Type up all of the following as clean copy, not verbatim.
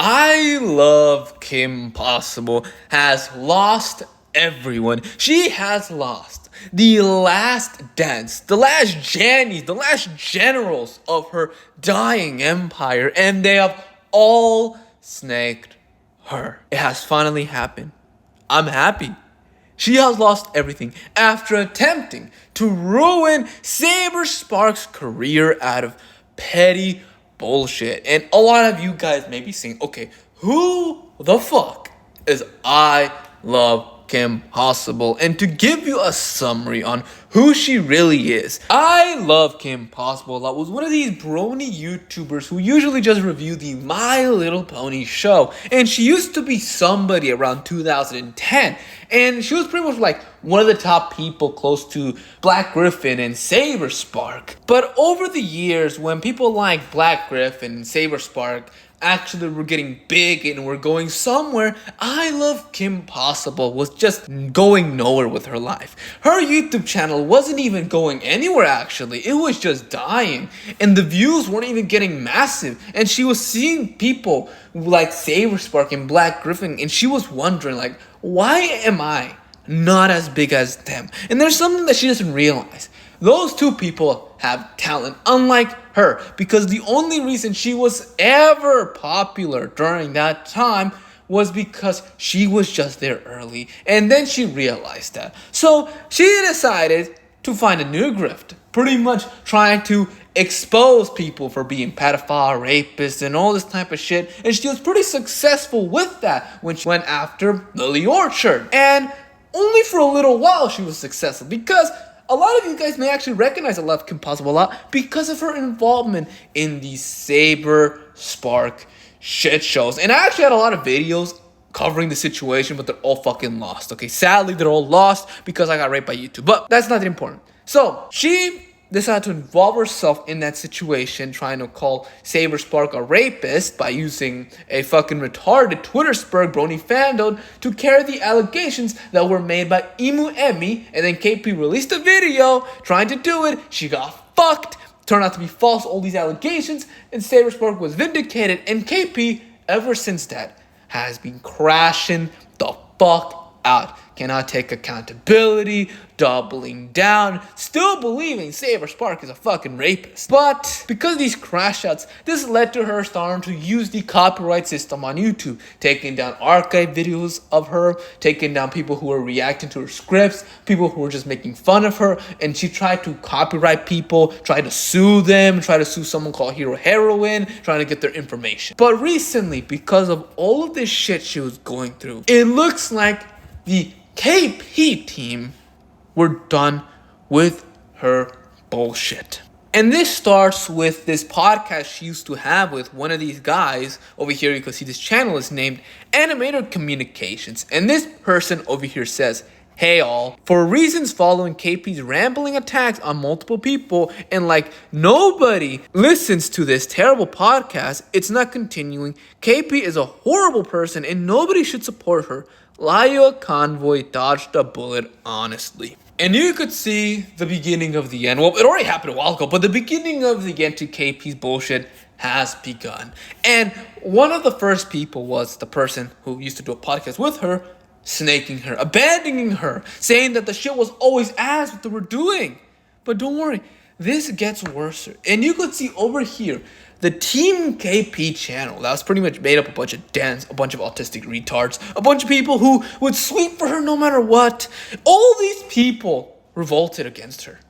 Ilovekimpossible has lost everyone. She has lost the last dance, the last Jannies, the last generals of her dying empire, and they have all snaked her. It has finally happened. I'm happy. She has lost everything after attempting to ruin Saber Sparks' career out of petty bullshit. And a lot of you guys may be saying, okay, who the fuck is Ilovekimpossible? And to give you a summary on who she really is, Ilovekimpossible was one of these brony YouTubers who usually just review the My Little Pony show. And she used to be somebody around 2010. And she was pretty much like one of the top people close to Black Griffin and Saber Spark. But over the years, when people like Black Griffin and Saber Spark actually were getting big and were going somewhere, Ilovekimpossible was just going nowhere with her life. Her YouTube channel wasn't even going anywhere actually. It was just dying. And the views weren't even getting massive. And she was seeing people like Saber Spark and Black Griffin, and she was wondering like, why am I not as big as them? And there's something that she doesn't realize. Those two people have talent, unlike her, because the only reason she was ever popular during that time was because she was just there early, and then she realized that. So she decided to find a new grift, pretty much trying to expose people for being pedophile, rapists, and all this type of shit, and she was pretty successful with that when she went after Lily Orchard. And only for a little while she was successful, because a lot of you guys may actually recognize Ilovekimpossible a lot because of her involvement in the Saber Spark shit shows. And I actually had a lot of videos covering the situation, but they're all fucking lost. Okay, sadly, they're all lost because I got raped by YouTube. But that's not important. So she decided to involve herself in that situation, trying to call Saber Spark a rapist by using a fucking retarded Twitter spur brony fandom to carry the allegations that were made by Emu Emmy, and then KP released a video trying to do it. She got fucked. Turned out to be false, all these allegations, and Saber Spark was vindicated, and KP, ever since that, has been crashing the fuck out. Cannot take accountability, doubling down, still believing Saber Spark is a fucking rapist. But because of these crash outs, this led to her starting to use the copyright system on YouTube, taking down archive videos of her, taking down people who were reacting to her scripts, people who were just making fun of her, and she tried to copyright people, tried to sue them, tried to sue someone called Hero Heroine, trying to get their information. But recently, because of all of this shit she was going through, it looks like the KP team were done with her bullshit. And this starts with this podcast she used to have with one of these guys over here. You can see this channel is named Animator Communications. And this person over here says, "Hey all, for reasons following KP's rambling attacks on multiple people, and like nobody listens to this terrible podcast, it's not continuing. KP is a horrible person and nobody should support her. Laya Convoy dodged a bullet, honestly." And you could see the beginning of the end. Well, it already happened a while ago, but the beginning of the end to KP's bullshit has begun. And one of the first people was the person who used to do a podcast with her, snaking her, abandoning her, saying that the shit was always as what they were doing. But don't worry, this gets worse. And you could see over here, the Team KP channel that was pretty much made up a bunch of dens, a bunch of autistic retards, a bunch of people who would sweep for her no matter what. All these people revolted against her.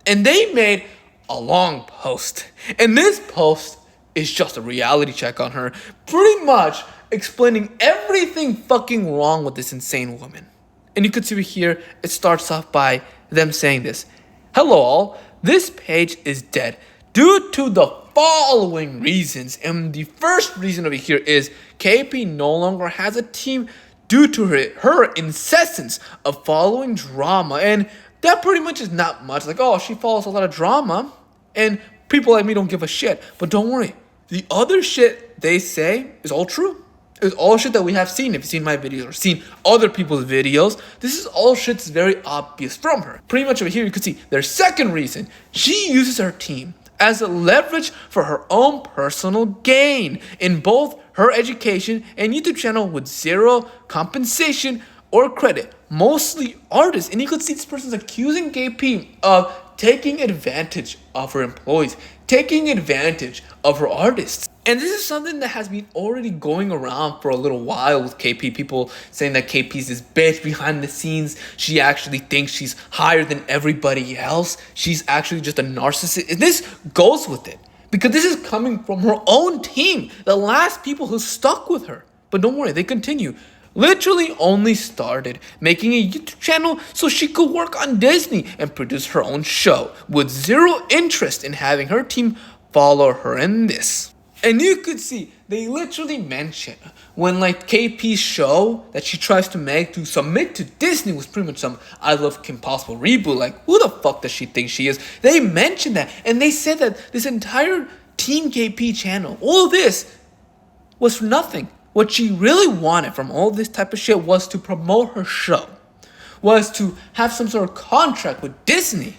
And they made a long post. And this post is just a reality check on her, pretty much explaining everything fucking wrong with this insane woman. And you could see here, it starts off by them saying this: "Hello all, this page is dead due to the following reasons." And the first reason over here is KP no longer has a team due to her incessance of following drama. And that pretty much is not much. Like, oh, she follows a lot of drama and people like me don't give a shit. But don't worry, the other shit they say is all true. It's all shit that we have seen. If you've seen my videos or seen other people's videos, this is all shit that's very obvious from her. Pretty much over here, you can see their second reason. She uses her team as a leverage for her own personal gain in both her education and YouTube channel with zero compensation or credit, mostly artists. And you could see this person's accusing KP of taking advantage of her employees, taking advantage of her artists. And this is something that has been already going around for a little while with KP. People saying that KP's this bitch behind the scenes. She actually thinks she's higher than everybody else. She's actually just a narcissist. And this goes with it, because this is coming from her own team, the last people who stuck with her. But don't worry, they continue. Literally only started making a YouTube channel so she could work on Disney and produce her own show, with zero interest in having her team follow her in this. And you could see, they literally mention when like KP's show that she tries to make to submit to Disney was pretty much some Ilovekimpossible reboot. Like, who the fuck does she think she is? They mentioned that, and they said that this entire Team KP channel, all of this, was for nothing. What she really wanted from all this type of shit was to promote her show, was to have some sort of contract with Disney.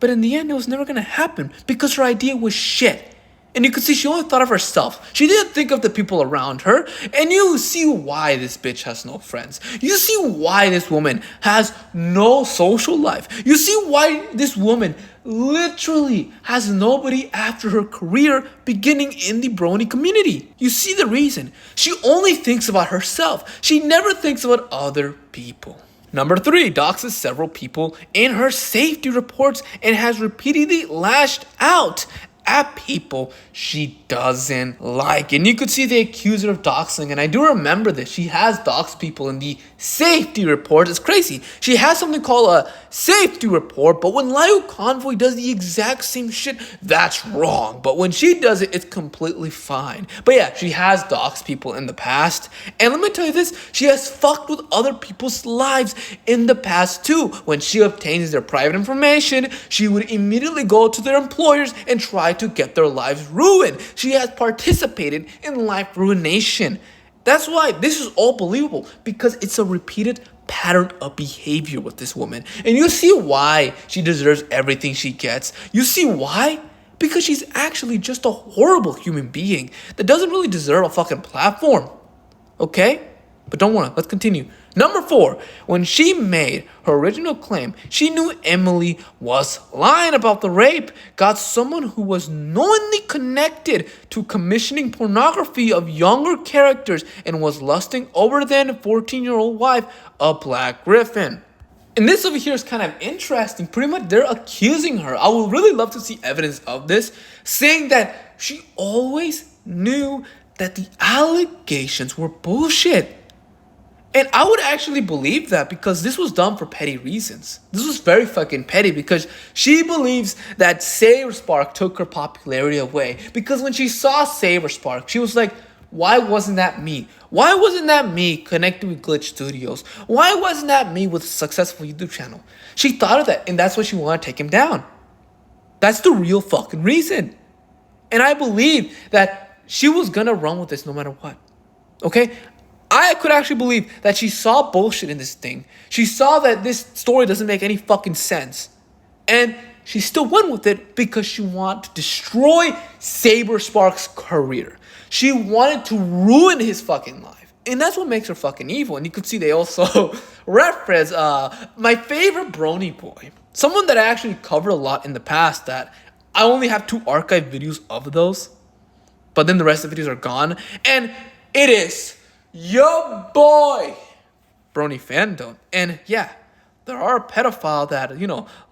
But in the end, it was never gonna happen because her idea was shit. And you could see she only thought of herself. She didn't think of the people around her. And you see why this bitch has no friends. You see why this woman has no social life. You see why this woman literally has nobody after her career beginning in the brony community. You see the reason. She only thinks about herself. She never thinks about other people. Number 3, doxes several people in her safety reports and has repeatedly lashed out at people she doesn't like. And you could see they accuse her of doxing, and I do remember this. She has doxed people in the safety report. It's crazy. She has something called a safety report, but when Liu Convoy does the exact same shit, that's wrong. But when she does it, it's completely fine. But yeah, she has doxed people in the past. And let me tell you this, she has fucked with other people's lives in the past too. When she obtains their private information, she would immediately go to their employers and try to get their lives ruined. She has participated in life ruination. That's why this is all believable, because it's a repeated pattern of behavior with this woman. And you see why she deserves everything she gets. You see why? Because she's actually just a horrible human being that doesn't really deserve a fucking platform. Okay? But don't worry, let's continue. Number 4, when she made her original claim, she knew Emily was lying about the rape, got someone who was knowingly connected to commissioning pornography of younger characters and was lusting over then 14-year-old wife of Black Griffin. And this over here is kind of interesting. Pretty much they're accusing her. I would really love to see evidence of this, saying that she always knew that the allegations were bullshit. And I would actually believe that, because this was done for petty reasons. This was very fucking petty, because she believes that Saberspark took her popularity away. Because when she saw Saberspark, she was like, why wasn't that me? Why wasn't that me connected with Glitch Studios? Why wasn't that me with a successful YouTube channel? She thought of that, and that's why she wanted to take him down. That's the real fucking reason. And I believe that she was gonna run with this no matter what. Okay? I could actually believe that she saw bullshit in this thing. She saw that this story doesn't make any fucking sense. And she still went with it because she wanted to destroy Saberspark's career. She wanted to ruin his fucking life. And that's what makes her fucking evil. And you could see they also reference my favorite brony boy. Someone that I actually covered a lot in the past, that I only have 2 archived videos of those. But then the rest of the videos are gone. And it is yo boy, Brony Fandom. And yeah, there are a pedophile that,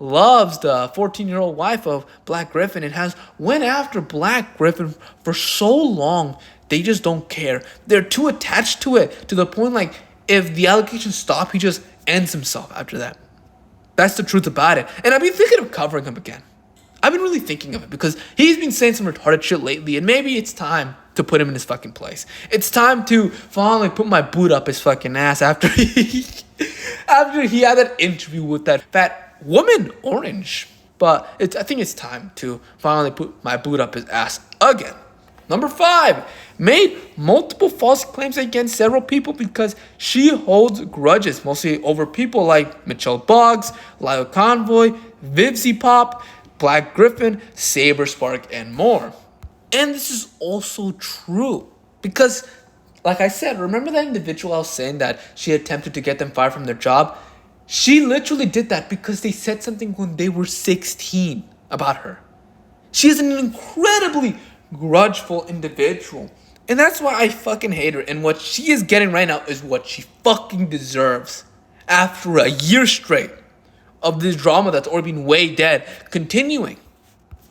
loves the 14-year-old wife of Black Griffin and has went after Black Griffin for so long. They just don't care. They're too attached to it, to the point like if the allegations stop, he just ends himself after that. That's the truth about it. And I've been thinking of covering him again. I've been really thinking of it because he's been saying some retarded shit lately, and maybe it's time to put him in his fucking place. It's time to finally put my boot up his fucking ass after he had that interview with that fat woman, Orange. But I think it's time to finally put my boot up his ass again. Number 5, made multiple false claims against several people because she holds grudges, mostly over people like Mitchell Boggs, Lyle Convoy, Vivzy Pop, Black Griffin, Saber Spark, and more. And this is also true because, like I said, remember that individual I was saying that she attempted to get them fired from their job? She literally did that because they said something when they were 16 about her. She is an incredibly grudgeful individual. And that's why I fucking hate her. And what she is getting right now is what she fucking deserves. After a year straight of this drama that's already been way dead, continuing.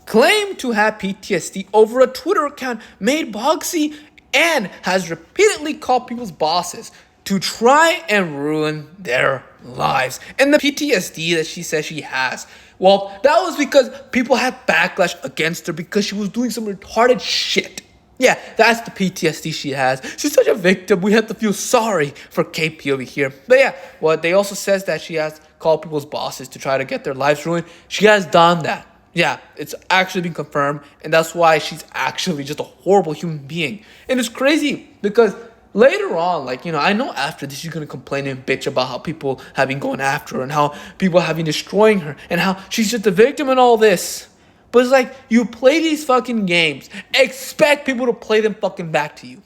Claimed to have PTSD over a Twitter account made Boxy and has repeatedly called people's bosses to try and ruin their lives. And the PTSD that she says she has, well, that was because people had backlash against her because she was doing some retarded shit. Yeah, that's the PTSD she has. She's such a victim. We have to feel sorry for KP over here. But yeah, well, they also says that she has called people's bosses to try to get their lives ruined. She has done that. Yeah, it's actually been confirmed. And that's why she's actually just a horrible human being. And it's crazy because later on, I know after this, she's going to complain and bitch about how people have been going after her and how people have been destroying her and how she's just a victim and all this. But it's like, you play these fucking games, expect people to play them fucking back to you.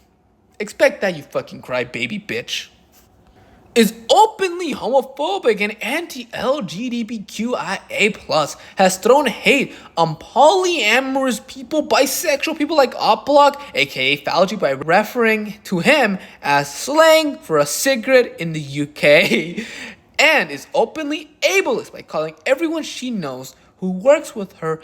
Expect that, you fucking crybaby bitch. Is openly homophobic and anti-LGBTQIA+, has thrown hate on polyamorous people, bisexual people like Oplock, aka Fauci, by referring to him as slang for a cigarette in the UK, and is openly ableist by calling everyone she knows who works with her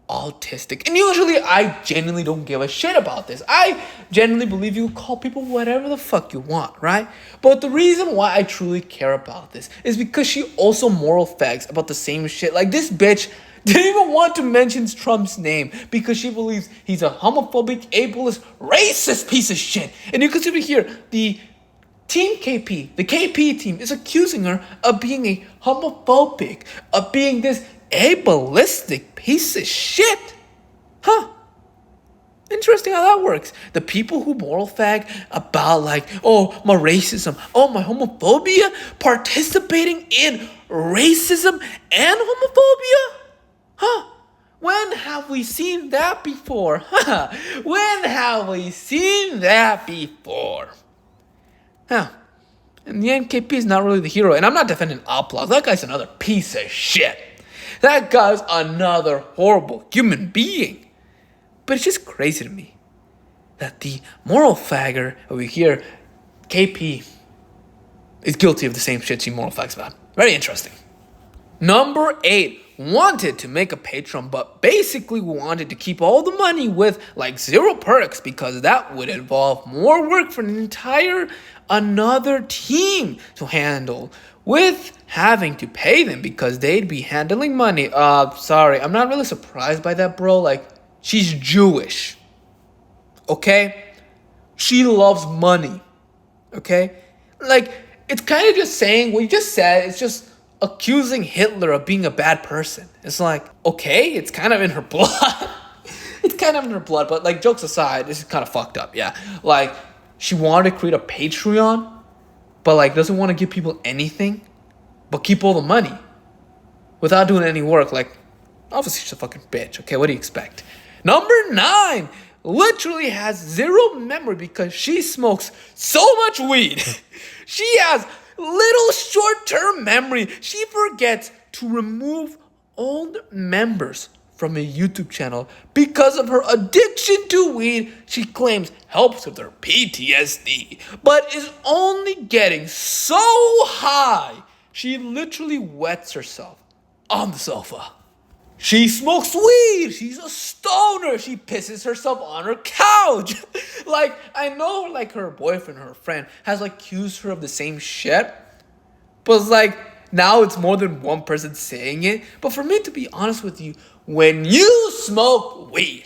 autistic. And usually I genuinely don't give a shit about this. I genuinely believe you call people whatever the fuck you want, right? But the reason why I truly care about this is because she also moral fags about the same shit. Like, this bitch didn't even want to mention Trump's name because she believes he's a homophobic, ableist, racist piece of shit. And you can see over here, the Team KP, the KP team, is accusing her of being a homophobic, of being this ableistic piece of shit. Huh. Interesting how that works. The people who moral fag about my racism, my homophobia, participating in racism and homophobia? Huh. When have we seen that before? Huh. When have we seen that before? Huh. And the NKP is not really the hero. And I'm not defending Oplock. That guy's another piece of shit. That guy's another horrible human being. But it's just crazy to me that the moral fagger over here, KP, is guilty of the same shit she moral fags about. Very interesting. Number 8. Wanted to make a Patreon, but basically wanted to keep all the money with 0 perks because that would involve more work for another team to handle, with having to pay them because they'd be handling money. Sorry, I'm not really surprised by that, bro. She's Jewish. Okay? She loves money. Okay? It's kind of just saying what you just said. It's just accusing Hitler of being a bad person. It's okay, it's kind of in her blood. It's kind of in her blood, but jokes aside, this is kind of fucked up, yeah. She wanted to create a Patreon, but doesn't want to give people anything, but keep all the money without doing any work. Obviously she's a fucking bitch, okay? What do you expect? Number 9, literally has 0 memory because she smokes so much weed. She has little short-term memory. She forgets to remove old members from a YouTube channel because of her addiction to weed. She claims helps with her PTSD, but is only getting so high she literally wets herself on the sofa. She smokes weed. She's a stoner. She pisses herself on her couch. I know her boyfriend, her friend, has accused her of the same shit, but now it's more than one person saying it. But for me, to be honest with you, when you smoke weed,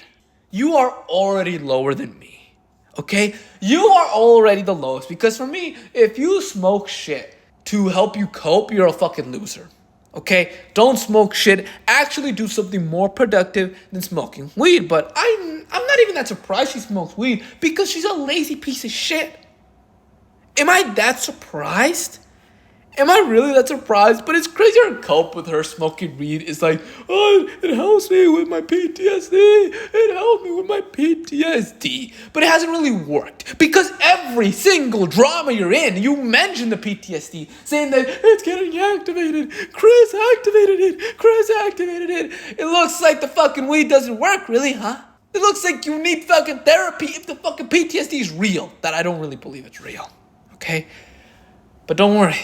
you are already lower than me. Okay? You are already the lowest. Because for me, if you smoke shit to help you cope, you're a fucking loser. Okay? Don't smoke shit. Actually do something more productive than smoking weed. But I'm not even that surprised she smokes weed because she's a lazy piece of shit. Am I that surprised? Am I really that surprised? But it's crazy her cope with her smoking weed is like, oh, it helps me with my PTSD. It helped me with my PTSD. But it hasn't really worked. Because every single drama you're in, you mention the PTSD, saying that it's getting activated. Chris activated it. Chris activated it. It looks like the fucking weed doesn't work, really, huh? It looks like you need fucking therapy if the fucking PTSD is real. That I don't really believe it's real. Okay? But don't worry.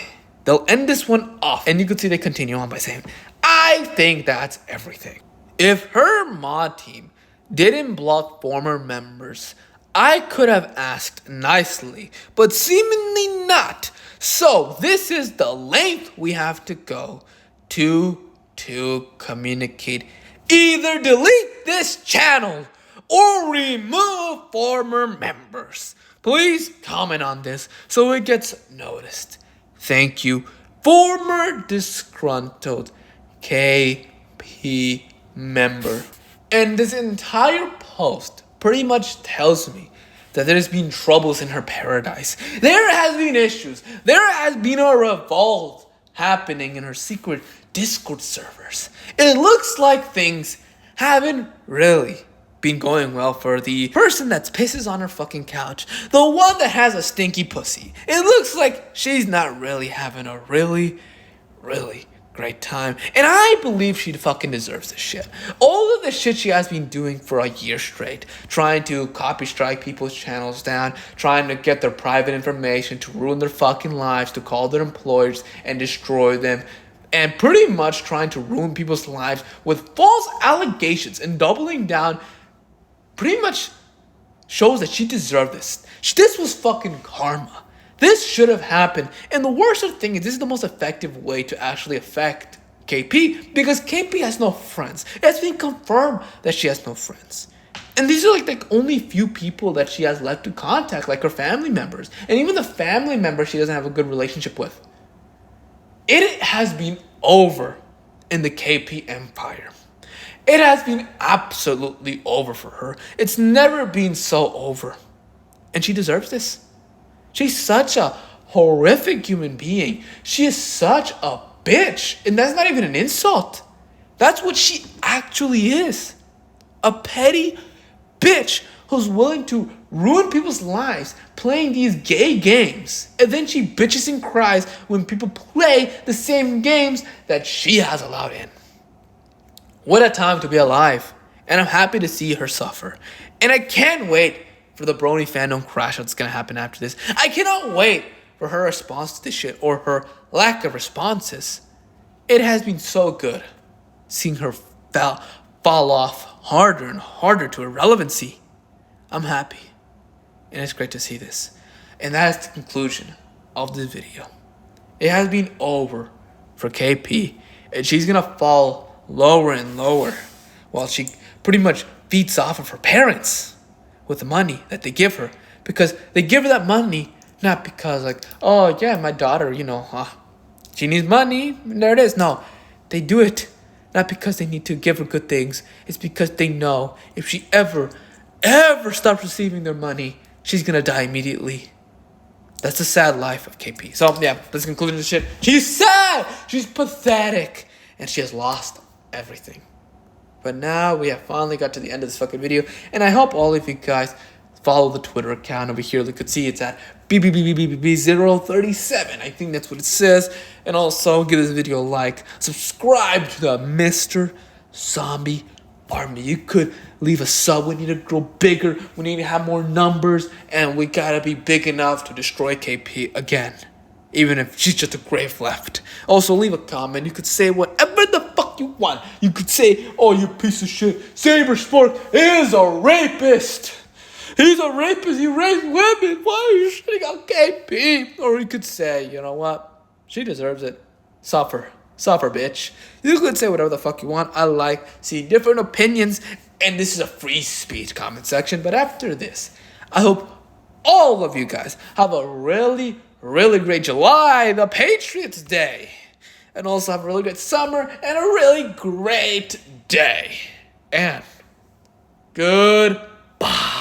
They'll end this one off, and you can see they continue on by saying, I think that's everything. If her mod team didn't block former members, I could have asked nicely, but seemingly not. So this is the length we have to go to communicate. Either delete this channel or remove former members. Please comment on this so it gets noticed. Thank you, former disgruntled KP member. And this entire post pretty much tells me that there's been troubles in her paradise. There has been issues. There has been a revolt happening in her secret Discord servers. It looks like things haven't really been going well for the person that pisses on her fucking couch, the one that has a stinky pussy. It looks like she's not really having a really great time, and I believe she fucking deserves this shit. All of the shit she has been doing for a year straight, trying to copy strike people's channels down, trying to get their private information, to ruin their fucking lives, to call their employers and destroy them, and pretty much trying to ruin people's lives with false allegations and doubling down, pretty much shows that she deserved this. This was fucking karma. This should have happened. And the worst thing is, this is the most effective way to actually affect KP, because KP has no friends. It has been confirmed that she has no friends. And these are like the only few people that she has left to contact, like her family members. And even the family members she doesn't have a good relationship with. It has been over in the KP empire. It has been absolutely over for her. It's never been so over. And she deserves this. She's such a horrific human being. She is such a bitch. And that's not even an insult. That's what she actually is. A petty bitch who's willing to ruin people's lives playing these gay games. And then she bitches and cries when people play the same games that she has allowed in. What a time to be alive. And I'm happy to see her suffer. And I can't wait for the Brony fandom crash that's going to happen after this. I cannot wait for her response to this shit, or her lack of responses. It has been so good seeing her fall off harder and harder to irrelevancy. I'm happy. And it's great to see this. And that is the conclusion of this video. It has been over for KP. And she's going to fall lower and lower while she pretty much feeds off of her parents with the money that they give her, because they give her that money not because like, oh yeah, my daughter, she needs money and there it is. No, they do it not because they need to give her good things. It's because they know if she ever stops receiving their money, she's gonna die immediately. That's the sad life of KP. So yeah, that's the conclusion of the shit. She's sad, she's pathetic, and she has lost everything. But now we have finally got to the end of this fucking video, and I hope all of you guys follow the Twitter account over here. You could see it's at BBBBBB037. I think that's what it says. And also give this video a like. Subscribe to the Mr. Zombie Army. You could leave a sub. We need to grow bigger. We need to have more numbers, and we gotta be big enough to destroy KP again, even if she's just a grave left. Also, leave a comment. You could say whatever the fuck you want. You could say, oh, you piece of shit, Saber Sport is a rapist. He's a rapist. He raped women. Why are you shitting on KP? Or you could say, you know what? She deserves it. Suffer. Suffer, bitch. You could say whatever the fuck you want. I like seeing different opinions, and this is a free speech comment section. But after this, I hope all of you guys have a really great July, the Patriots Day. And also have a really great summer and a really great day. And goodbye.